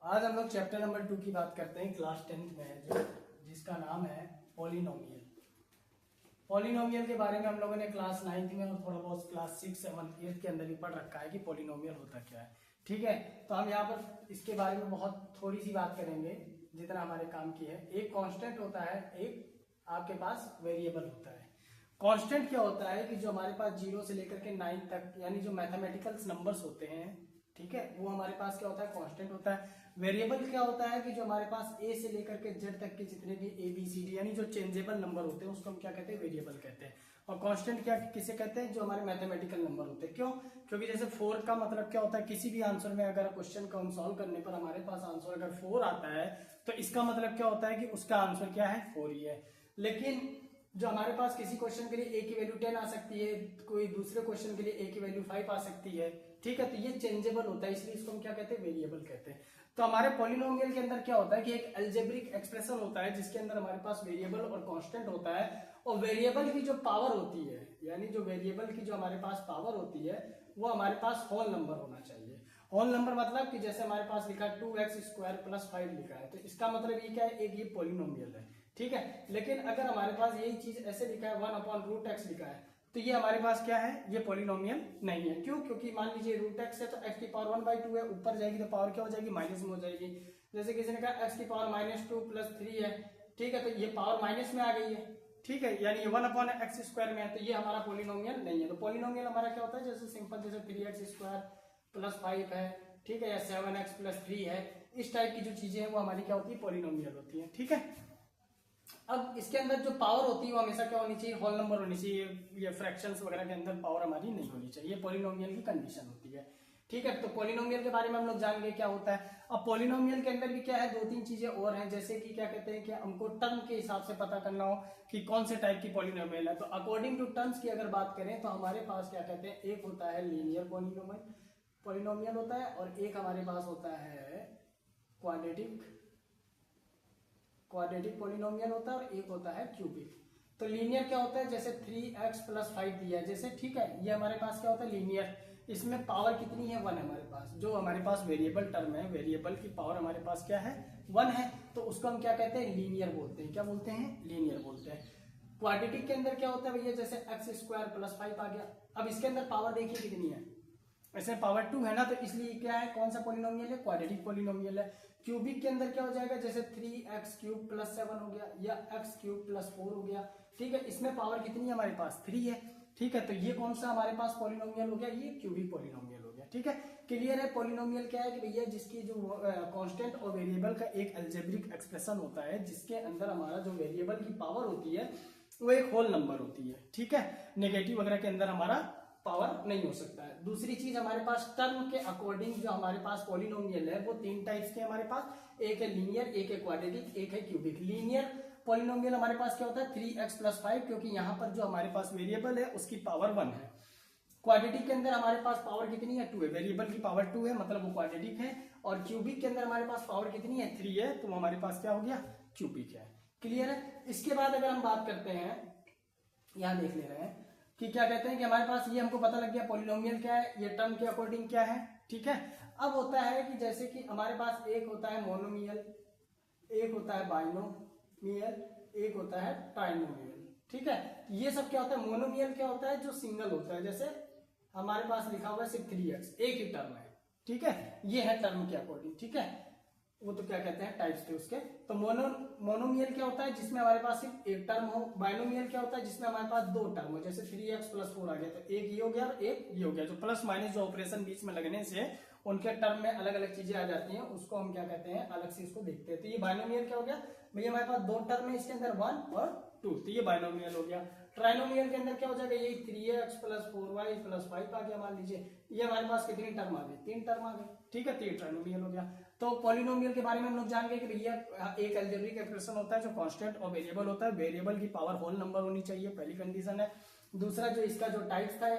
आज हम लोग चैप्टर नंबर 2 की बात करते हैं, क्लास 10th में है जो, जिसका नाम है पॉलिनोमियल। पॉलिनोमियल के बारे में हम लोगों ने क्लास 9th में और थोड़ा बहुत क्लास 6, 7, 8 के अंदर भी पढ़ रखा है कि पॉलिनोमियल होता क्या है। ठीक है, तो हम यहाँ पर इसके बारे में बहुत थोड़ी सी बात करेंगे जितना हमारे काम की है। एक कांस्टेंट होता है, एक आपके पास वेरिएबल होता है। कांस्टेंट क्या होता है कि जो हमारे पास 0 से लेकर के 9 तक यानी जो मैथमेटिकल नंबर्स होते हैं, ठीक है, वो हमारे पास क्या होता है, कांस्टेंट होता है। वेरिएबल क्या होता है कि जो हमारे पास ए से लेकर के जेड तक के जितने भी ए बी सी डी यानी जो चेंजेबल नंबर होते हैं उसको हम क्या कहते हैं, वेरिएबल कहते हैं। और कांस्टेंट क्या किसे कहते हैं, जो हमारे मैथमेटिकल नंबर होते हैं। क्यों? क्योंकि जैसे 4 का मतलब क्या होता है, किसी भी आंसर में अगर क्वेश्चन को हम सॉल्व करने पर हमारे पास आंसर अगर 4 आता है तो इसका मतलब क्या होता है कि उसका आंसर क्या है, 4 ही है। लेकिन जो हमारे पास किसी क्वेश्चन के लिए ए की वैल्यू 10 आ सकती है, कोई दूसरे क्वेश्चन के लिए ए की वैल्यू 5 आ सकती है, ठीक है, तो ये चेंजेबल होता है, इसलिए इसको हम क्या कहते हैं, वेरिएबल कहते हैं। तो हमारे पॉलिनोमियल के अंदर क्या होता है कि एक अलजेब्रिक एक्सप्रेशन होता है जिसके अंदर हमारे पास वेरिएबल और कांस्टेंट होता है, और वेरिएबल की जो पावर होती है यानी जो वेरिएबल की जो हमारे पास पावर होती है वो हमारे पास होल नंबर होना चाहिए। होल नंबर मतलब कि जैसे हमारे पास लिखा है 2x² + 5 लिखा है, तो इसका मतलब ये क्या है, एक ये पॉलिनोमियल है, ठीक है। लेकिन अगर हमारे पास यही चीज ऐसे लिखा है 1/√x लिखा है, तो ये हमारे पास क्या है, ये पॉलिनोमियल नहीं है। क्यों? क्योंकि मान लीजिए √x है तो x⁴ 1/2 है, ऊपर जाएगी तो पावर क्या हो जाएगी, माइनस में हो जाएगी। जैसे किसी ने कहा x⁻² -2 + 3 है, ठीक है, तो ये पावर माइनस में आ गई है, ठीक है, यानी ये 1/x² में है, तो ये हमारा पॉलिनोमियल नहीं है। तो पॉलिनोमियल हमारा क्या होता है, जैसे सिंपल जैसे 3x² + 5 है, ठीक है, या 7x + 3 है, इस टाइप की जो चीजें हैं वो हमारी क्या होती है, पॉलिनोमियल होती है, ठीक है। अब इसके अंदर जो पावर होती है वो हमेशा क्या होनी चाहिए, होल नंबर होनी चाहिए। ये फ्रैक्शंस वगैरह के अंदर पावर हमारी नहीं होनी चाहिए, पॉलिनोमियल की कंडीशन होती है, ठीक है। तो पॉलिनोमियल के बारे में हम लोग जान गए क्या होता है। अब पॉलिनोमियल के अंदर भी क्या है, 2-3 चीजें और हैं, जैसे कि क्या कहते हैं कि हमको टर्म के हिसाब से पता करना हो कि कौन से टाइप की पॉलिनोमियल है, तो अकॉर्डिंग टू टर्म्स की अगर बात करें तो हमारे पास क्या कहते हैं, एक होता है लीनियर पॉलिनोमियल होता है, और एक हमारे पास होता है क्वाड्रेटिक पॉलिनोमियल होता है, और एक होता है क्यूबिक। तो लीनियर क्या होता है, जैसे 3x + 5 दिया है, जैसे, ठीक है, ये हमारे पास क्या होता है, लीनियर। इसमें पावर कितनी है, 1 है हमारे पास। जो हमारे पास वेरिएबल टर्म है, वेरिएबल की पावर हमारे पास क्या है, 1 है, तो उसको हम क्या कहते हैं, लीनियर बोलते हैं। क्या बोलते हैं, लीनियर बोलते हैं। क्वाड्रेटिक के अंदर क्या होता है भैया, जैसे x² + 5 आ गया। अब इसके अंदर पावर देखिए कितनी है, ऐसे पावर 2 है ना, तो इसलिए क्या है, कौन सा पॉलिनोमियल है, क्वाड्रेटिक पॉलिनोमियल है। क्यूबिक के अंदर क्या हो जाएगा, जैसे 3x³ + 7 हो गया, या x³ + 4 हो गया, ठीक है, इसमें पावर कितनी है हमारे पास, 3 है, ठीक है। तो ये कौन सा हमारे पास पॉलिनोमियल हो गया, ये क्यूबिक पॉलिनोमियल हो गया, ठीक है। क्लियर है। पॉलिनोमियल क्या है कि भैया जिसकी जो कांस्टेंट और वेरिएबल का एक अलजेब्रिक एक्सप्रेशन होता है, जिसके अंदर हमारा जो वेरिएबल की पावर होती है वो एक होल नंबर होती है, ठीक है। नेगेटिव वगैरह के अंदर हमारा पावर नहीं हो सकता है। दूसरी चीज हमारे पास टर्म के अकॉर्डिंग जो हमारे पास पॉलिनोमियल है वो 3 टाइप्स के हमारे पास, एक है लीनियर, एक है क्वाड्रेटिक, एक है क्यूबिक। लीनियर पॉलिनोमियल हमारे पास क्या होता है, 3x + 5, क्योंकि यहाँ पर जो हमारे पास वेरिएबल है उसकी पावर 1 है। क्वाड्रेटिक के अंदर हमारे पास पावर कितनी है, 2 है, वेरिएबल की पावर 2 है, मतलब वो क्वाड्रेटिक है। और क्यूबिक के अंदर हमारे पास पावर कितनी है, 3 है, तो हमारे पास क्या हो गया, क्यूबिक है। क्लियर है। इसके बाद अगर हम बात करते हैं, यहां देख ले रहे हैं कि क्या कहते हैं कि हमारे पास ये हमको पता लग गया पॉलिनोमियल क्या है, ये टर्म के अकॉर्डिंग क्या है, ठीक है। अब होता है कि जैसे कि हमारे पास एक होता है मोनोमियल, एक होता है बाइनोमियल, एक होता है ट्राइनोमियल, ठीक है। ये सब क्या होता है, मोनोमियल क्या होता है, जो सिंगल होता है, जैसे हमारे पास लिखा हुआ है सिर्फ 3x, एक ही टर्म है, ठीक है, ये है टर्म के अकॉर्डिंग, ठीक है। वो तो क्या कहते हैं, टाइप्स थे उसके। तो मोनोमियल क्या होता है, जिसमें हमारे पास सिर्फ एक टर्म हो। बाइनोमियल क्या होता है, जिसमें हमारे पास 2 टर्म हो, जैसे 3x + 4 आ गया, तो एक ये हो गया और एक ये हो गया। जो प्लस माइनस जो ऑपरेशन बीच में लगने से उनके टर्म में अलग अलग चीजें आ जाती हैं, उसको हम क्या कहते हैं, अलग से इसको देखते हैं। तो ये बाइनोमियल क्या हो गया भैया, हमारे पास 2 टर्म है, इसके अंदर 1 और 2, तो ये बाइनोमियल हो गया। ट्राइनोमियल के अंदर क्या हो जाएगा, यही 3x + 4y + 5 आ गया, मान लीजिए, ये हमारे पास कितनी टर्म आ गई, 3 टर्म आ गई, ठीक है, तो ये ट्राइनोमियल हो गया। तो पॉलिनोमियल के बारे में हम लोग जान गए कि भैया एक अलजेब्रिक एक्सप्रेशन होता है जो कांस्टेंट और वेरिएबल होता है, वेरिएबल की पावर होल नंबर होनी चाहिए, पहली कंडीशन है। दूसरा जो इसका जो टाइप्स था,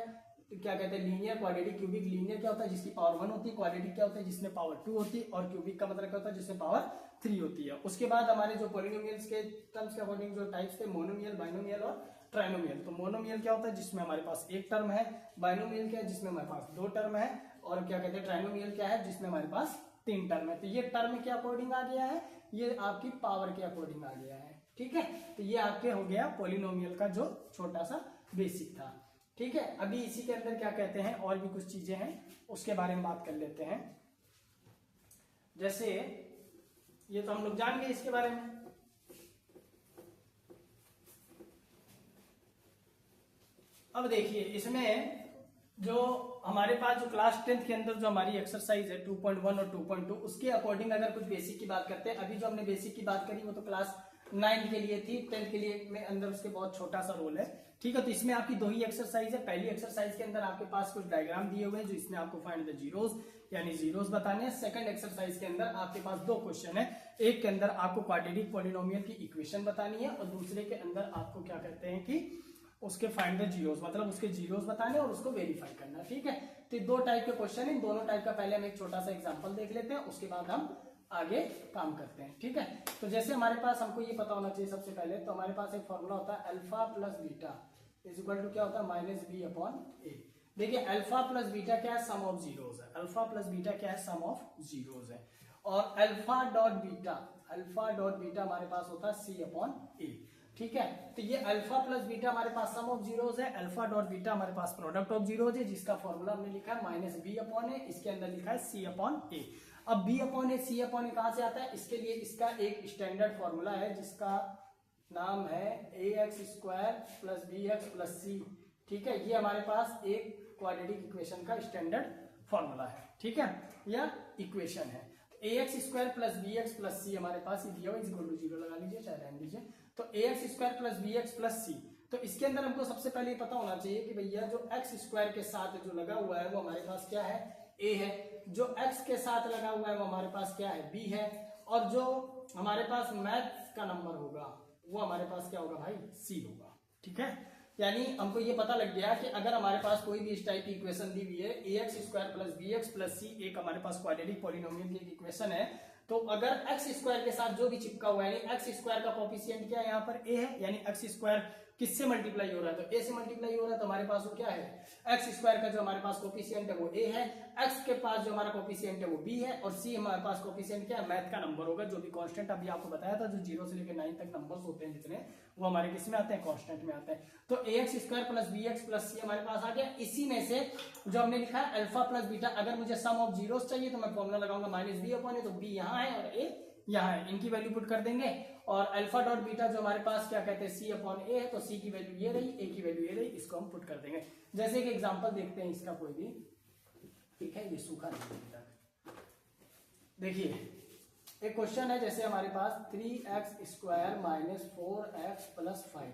क्या कहते हैं, लीनियर, क्वाड्रेटिक, क्यूबिक। लीनियर क्या होता है, जिसकी पावर 1 होती है। क्वाड्रेटिक क्या होता है, जिसमें पावर 2 होती है। और क्यूबिक का मतलब क्या होता है, जिसमें पावर 3 होती है। उसके बाद हमारे जो पॉलिनोमियल्स के टर्म्स के अकॉर्डिंग जो टाइप्स थे, मोनोमियल, बाइनोमियल और ट्राइनोमियल। तो मोनोमियल क्या होता है, जिसमें हमारे पास एक टर्म है। बाइनोमियल क्या है, जिसमें हमारे पास 2 टर्म है। और क्या कहते हैं, ट्राइनोमियल क्या है, जिसमें हमारे पास 3 टर्म है। तो ये टर्म के अकॉर्डिंग आ गया है, ये आपकी पावर के अकॉर्डिंग आ गया है। ठीक है, तो ये आपके हो गया पॉलिनोमियल का जो छोटा सा बेसिक था। ठीक है, अभी इसी के अंदर क्या कहते हैं, और भी कुछ चीजें हैं उसके बारे में बात कर लेते हैं। जैसे ये तो हम लोग जान गए इसके बारे में। अब देखिए इसमें जो हमारे पास जो क्लास 10th के अंदर जो हमारी एक्सरसाइज है 2.1 और 2.2 उसके अकॉर्डिंग अगर कुछ बेसिक की बात करते हैं, अभी जो हमने बेसिक की बात करी वो तो क्लास 9 के लिए थी, 10th के लिए में अंदर उसके बहुत छोटा सा रोल है। ठीक है, तो इसमें आपकी 2 ही एक्सरसाइज है। पहली एक्सरसाइज के अंदर आपके पास कुछ डायग्राम दिए हुए हैं जो इसमें आपको फाइंड द जीरोस यानी जीरोस बताने हैं। सेकंड एक्सरसाइज के अंदर आपके पास 2 क्वेश्चन है, एक के अंदर आपको क्वाड्रेटिक पॉलिनोमियल की इक्वेशन बतानी है और दूसरे के अंदर आपको क्या कहते हैं कि उसके फाइंड द जीरोस मतलब उसके जीरोस बताने और उसको वेरीफाई करना। ठीक है, तो 2 टाइप के क्वेश्चन है, दोनों टाइप का पहले हम एक छोटा सा एग्जांपल देख लेते हैं, उसके बाद हम आगे काम करते हैं। ठीक है, तो जैसे हमारे पास हमको ये पता होना चाहिए सबसे पहले, तो हमारे पास एक फॉर्मूला होता है alpha plus beta is equal to क्या होता है माइनस बी अपॉन ए। देखिए अल्फा प्लस बीटा क्या है, सम ऑफ जीरोस है। अल्फा प्लस बीटा क्या है, सम ऑफ जीरोस है। और अल्फा डॉट बीटा हमारे पास होता है सी अपॉन ए। ठीक है, तो ये अल्फा प्लस बीटा हमारे पास सम ऑफ जीरोस है, अल्फा डॉट बीटा हमारे पास प्रोडक्ट ऑफ जीरोस है, जिसका फॉर्मूला हमने लिखा है माइनस बी अपॉन ए, इसके अंदर लिखा है सी अपॉन ए। अब बी अपॉन ए सी अपॉन ए कहां से आता है, इसके लिए इसका एक स्टैंडर्ड फॉर्मूला है जिसका नाम है a x square plus b x plus c. ठीक है, ये हमारे पास एक क्वाड्रेटिक इक्वेशन का स्टैंडर्ड फॉर्मूला है। ठीक है, या इक्वेशन है। A x square plus b x plus c हमारे पास ही दिया हुआ, इक्वल टू 0 लगा लीजिए चाहे रहने दीजिए। तो a x square plus b x plus c, तो इसके अंदर हमको सबसे पहले पता होना चाहिए कि भैया जो एक्स स्क्वायर के साथ जो लगा हुआ है वो हमारे पास क्या है, ए है। जो एक्स के साथ लगा हुआ है वो हमारे पास क्या है, बी है। और जो हमारे पास मैथ्स का नंबर होगा वो हमारे पास क्या होगा भाई, सी होगा। ठीक है, यानी हमको ये पता लग गया कि अगर हमारे पास कोई भी इस टाइप की इक्वेशन दी हुई है a x square plus b x plus c, एक हमारे पास क्वाड्रेटिक पॉलिनोमियल की इक्वेशन है, तो अगर एक्स स्क्वायर के साथ जो भी चिपका हुआ है यानी एक्स स्क्वायर का कोफिशिएंट क्या है यहाँ पर ए है, यानी एक्स स्क्वायर किससे मल्टीप्लाई हो रहा है, तो ए से मल्टीप्लाई हो रहा है, तो हमारे पास वो क्या है, एक्स स्क्वायर का जो हमारे पास कोफिशिएंट है वो ए है, एक्स के पास जो हमारा कोफिशिएंट है वो बी है, और सी हमारे पास कोफिशिएंट क्या है, मैथ का नंबर होगा जो भी कांस्टेंट अभी आपको बताया था, जो 0 से लेकर 9 तक नंबर्स होते हैं जितने, वो हमारे किस में आते हैं, कांस्टेंट में आते हैं। तो a x square plus b x plus c हमारे पास आ गया। इसी में से जो हमने लिखा है अल्फा प्लस बीटा, अगर मुझे सम ऑफ जीरोस चाहिए तो मैं फॉर्मूला लगाऊंगा माइनस बी अपॉन ए, तो बी यहाँ है और ए यहाँ है, इनकी वैल्यू पुट कर देंगे। और अल्फा डॉट बीटा जो हमारे पास क्या कहते हैं, सी अपॉन ए है, तो सी की वैल्यू ये रही, ए की वैल्यू ये रही, इसको हम पुट कर देंगे। जैसे कि एग्जांपल देखते हैं इसका कोई भी। ठीक है, ये सूखा नहीं है। देखिए एक क्वेश्चन है, जैसे हमारे पास 3x square minus 4x plus 5,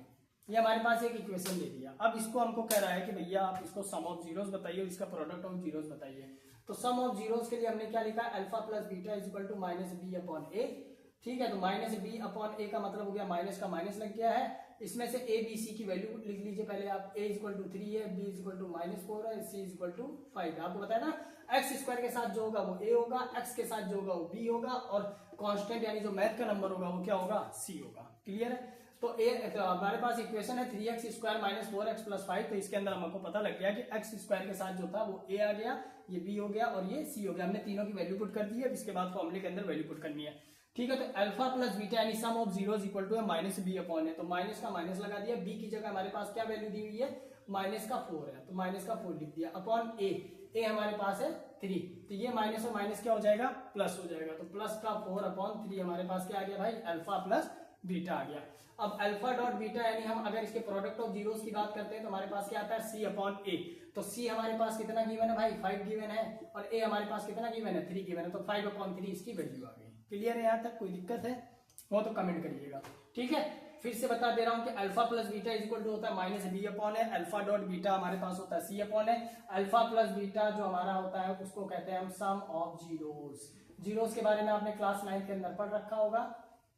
ये हमारे पास एक इक्वेशन दे दिया। अब इसको हमको कह रहा है कि भैया आप इसको सम ऑफ जीरोस बताइए, इसका प्रोडक्ट ऑफ जीरोस बताइए। तो सम ऑफ जीरोस के लिए हमने क्या लिखा है, alpha plus beta is equal to minus B upon a. ठीक है, तो माइनस बी अपॉन ए का मतलब हो गया माइनस का माइनस लग गया है। इसमें से ए बी सी की वैल्यू लिख लीजिए पहले आप, ए इज इक्वल टू 3 है, B is equal to minus 4 है, सी इज इक्वल टू 5 है। आपको बताया ना एक्स स्क्वायर के साथ जो होगा वो ए होगा, एक्स के साथ जो होगा वो बी होगा, और कांस्टेंट यानी जो मैथ का नंबर होगा वो क्या होगा, सी होगा। क्लियर है, तो हमारे पास इक्वेशन है 3x square minus 4x plus 5, तो इसके अंदर हमको पता लग गया कि x स्क्वायर के साथ जो था वो a आ गया, ये b हो गया और ये c हो गया। हमने तीनों की वैल्यू पुट कर दी है, इसके बाद फॉर्मूले के अंदर वैल्यू पुट करनी है। ठीक है, तो अल्फा प्लस बीटा यानी सम ऑफ जीरोस इक्वल टू है माइनस बी अपॉन है, तो माइनस का माइनस लगा दिया, b की जगह हमारे पास क्या वैल्यू दी हुई है, माइनस का 4 है, तो माइनस का 4 लिख दिया अपॉन ए हमारे पास है 3, तो ये माइनस और माइनस क्या हो जाएगा, प्लस हो जाएगा, तो प्लस का 4 अपॉन 3 हमारे पास क्या आ गया भाई, अल्फा प्लस बीटा आ गया। अब अल्फा डॉट बीटा यानी हम अगर इसके प्रोडक्ट ऑफ जीरोस की बात करते हैं तो हमारे पास क्या आता है, सी अपॉन ए। तो सी हमारे पास कितना गिवन है भाई, 5 गिवन है, और ए हमारे पास कितना गिवन है, 3 गिवन है, तो 5 अपॉन 3 इसकी वैल्यू आ गई। क्लियर है, यहाँ तक कोई दिक्कत है वो तो कमेंट करिएगा। ठीक है, फिर से बता दे रहा हूं कि alpha plus beta is equal to होता है माइनस बी अपॉन है, अल्फा डॉट बीटा हमारे पास होता है सी अपॉन है। अल्फा प्लस बीटा जो हमारा होता है उसको कहते हैं हम सम ऑफ जीरोस। जीरोस के बारे में आपने क्लास 9 के अंदर पढ़ रखा होगा।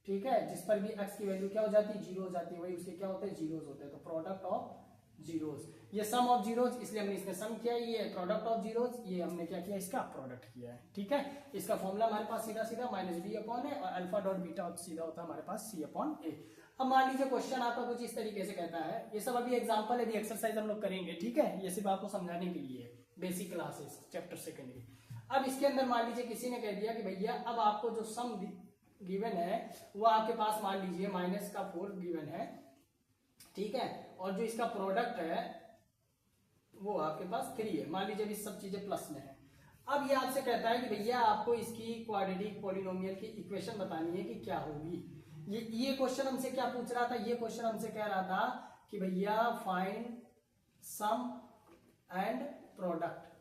ठीक है, जिस पर भी x की वैल्यू क्या हो जाती है, जीरो हो जाती है, वही उसके क्या होते हैं, जीरोस होते हैं, तो प्रोडक्ट ऑफ जीरोस, ये सम ऑफ जीरोस, इसलिए हमने इसमें सम किया, ये प्रोडक्ट ऑफ जीरोस, ये हमने क्या किया, इसका प्रोडक्ट किया है। ठीक है, इसका फॉर्मूला हमारे पास सीधा सीधा माइनस बी अपॉन है, और अल्फा डॉट बीटा सीधा होता है हमारे पास सी अपॉन ए। अब मान लीजिए क्वेश्चन आपका कुछ इस तरीके से कहता है, ये सब अभी एग्जांपल है, एक्सरसाइज हम लोग करेंगे। ठीक है, ये सिर्फ आपको समझाने के लिए बेसिक क्लासेस चैप्टर सेकेंड की। अब इसके अंदर मान लीजिए किसी ने कह दिया कि भैया अब आपको जो सम गिवन है वो आपके पास मान लीजिए -4 गिवन है, ठीक है, और जो इसका प्रोडक्ट है वो आपके पास 3 है, मान लीजिए इस सब चीजें प्लस में है। अब ये आपसे कहता है कि भैया आपको इसकी क्वाड्रेटिक पॉलिनोमियल की इक्वेशन बतानी है कि क्या होगी। ये क्वेश्चन हमसे क्या पूछ रहा था, ये क्वेश्चन हमसे कह रहा था कि भैया फाइंड सम एंड प्रोडक्ट,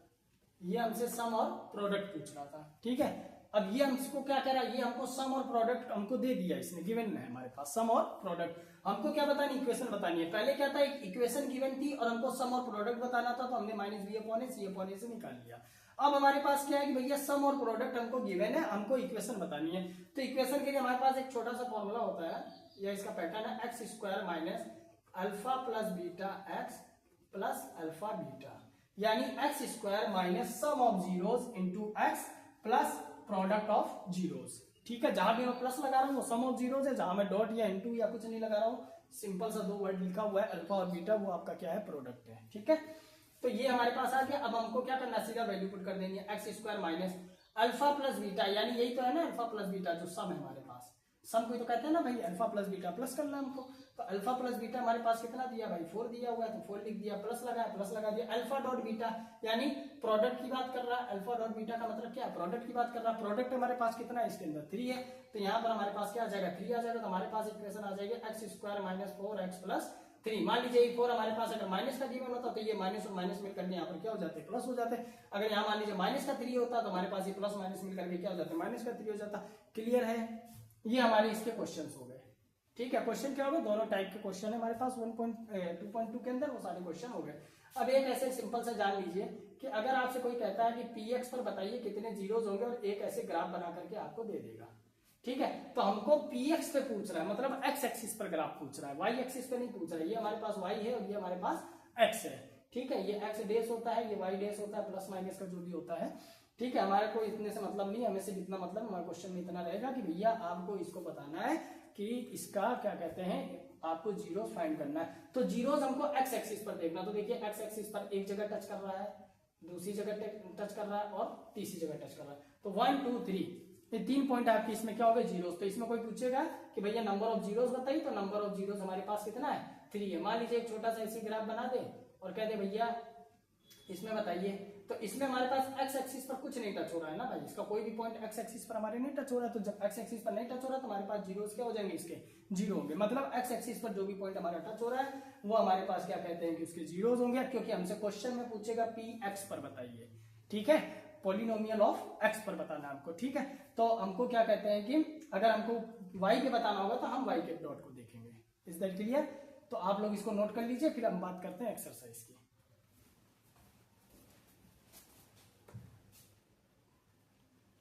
ये हमसे सम और प्रोडक्ट पूछ रहा था, ठीक है। अब ये हमको क्या कह रहा है, ये हमको सम और प्रोडक्ट हमको दे दिया, इसने गिवन में हमारे पास सम और प्रोडक्ट। हमको क्या बतानी, इक्वेशन बतानी है। पहले क्या था, एक इक्वेशन गिवन थी और हमको सम और प्रोडक्ट बताना था, तो हमने -b/a से निकाल लिया। अब हमारे पास क्या है कि भैया सम और प्रोडक्ट हमको गिवन है, हमको इक्वेशन बतानी है। तो इक्वेशन के लिए हमारे पास एक छोटा सा फॉर्मूला होता है, या इसका पैटर्न है x² minus alpha plus beta x plus alpha beta, यानी x² minus sum of zeros into x plus product of zeros, ठीक है। जहां भी मैं प्लस लगा रहा हूँ वो सम ऑफ जीरोस है, जहां मैं डॉट या इनटू या कुछ नहीं लगा रहा हूँ, सिंपल सा 2 वर्ड लिखा हुआ है अल्फा और बीटा, वो आपका क्या है, प्रोडक्ट है, ठीक है। तो ये हमारे पास आ गया। अब हमको क्या करना है, सीधा वैल्यू पुट कर देंगे, x² minus alpha plus beta, यानी यही तो है ना अल्फा प्लस बीटा, जो सम है हमारे पास, सम को तो कहते हैं ना भाई, अल्फा प्लस बीटा प्लस करना हमको। तो अल्फा प्लस बीटा हमारे पास कितना दिया भाई, 4 दिया हुआ है, तो 4 लिख दिया, प्लस लगा दिया, अल्फा डॉट बीटा, यानी प्रोडक्ट की बात कर रहा है। अल्फा डॉट बीटा का मतलब क्या है, प्रोडक्ट की बात कर रहा है। प्रोडक्ट हमारे पास कितना है, इसके अंदर 3 है, तो यहाँ पर हमारे पास क्या आ जाएगा, 3 आ जाएगा। तो हमारे पास इक्वेशन आ जाएगी x² माइनस 4x प्लस 3। मान लीजिए 4 हमारे पास अगर माइनस का गिवन होता तो ये माइनस और माइनस मिल करके यहाँ पर क्या हो जाते, प्लस हो जाते। अगर यहाँ मान लीजिए माइनस का 3 होता तो हमारे पास ये प्लस माइनस मिल करके क्या हो जाता, माइनस का 3 हो जाता। क्लियर है, ये हमारे इसके क्वेश्चन हो गए, ठीक है। क्वेश्चन क्या हो गए, दोनों टाइप के क्वेश्चन है हमारे पास 1.2.2 के अंदर, वो सारे क्वेश्चन हो गए। अब एक ऐसे सिंपल सा जान लीजिए कि अगर आपसे कोई कहता है कि px पर बताइए कितने जीरोस होंगे, और एक ऐसे ग्राफ बना करके आपको दे देगा, ठीक है। तो हमको px पे पूछ रहा है, मतलब x एक्सिस पर ग्राफ पूछ रहा है, y एक्सिस पे नहीं पूछ रहा है। ये हमारे पास y है और ये हमारे पास x है, ठीक है। ये x डेस होता है, ये y डेस होता है, प्लस माइनस का जो भी होता है, ठीक है। हमारे को इतने से मतलब नहीं, हमें सिर्फ इतना मतलब हमारे क्वेश्चन में इतना रहेगा कि भैया आपको इसको बताना है कि इसका क्या कहते हैं, आपको जीरोस फाइंड करना है। तो जीरोस हमको x एक्सिस पर देखना, तो देखिए x एक्सिस पर एक जगह टच कर रहा है, दूसरी जगह टच कर रहा है और तीसरी जगह टच कर रहा है। तो 1 2 3 ये 3 पॉइंट आपके इसमें क्या हो गए, जीरोस। तो इसमें कोई पूछेगा कि भैया नंबर ऑफ जीरोस बताइए, तो नंबर ऑफ जीरोस हमारे पास कितना है, 3 है। मान लीजिए एक छोटा सा ऐसी ग्राफ बना दे और कह दे भैया इसमें बताइए, तो इसमें हमारे पास x एक्सिस पर कुछ नहीं टच हो रहा है ना भाई, इसका कोई भी पॉइंट x एक्सिस पर हमारे नहीं टच हो रहा है। तो जब x एक्सिस पर नहीं टच हो रहा है तो हमारे पास जीरोस क्या हो जाएंगे, इसके जीरो होंगे। मतलब x एक्सिस पर जो भी पॉइंट हमारा टच हो रहा है वो हमारे पास क्या कहते हैं कि उसके जीरोस होंगे, क्योंकि हमसे क्वेश्चन में पूछेगा px पर बताइए, ठीक है, पॉलिनोमियल ऑफ x पर बताना हमको, ठीक है। तो हमको क्या कहते हैं कि अगर हमको y के बताना होगा तो हम y के डॉट को देखेंगे। Is that clear? तो आप लोग इसको नोट कर लीजिए, फिर हम बात करते हैं एक्सरसाइज की।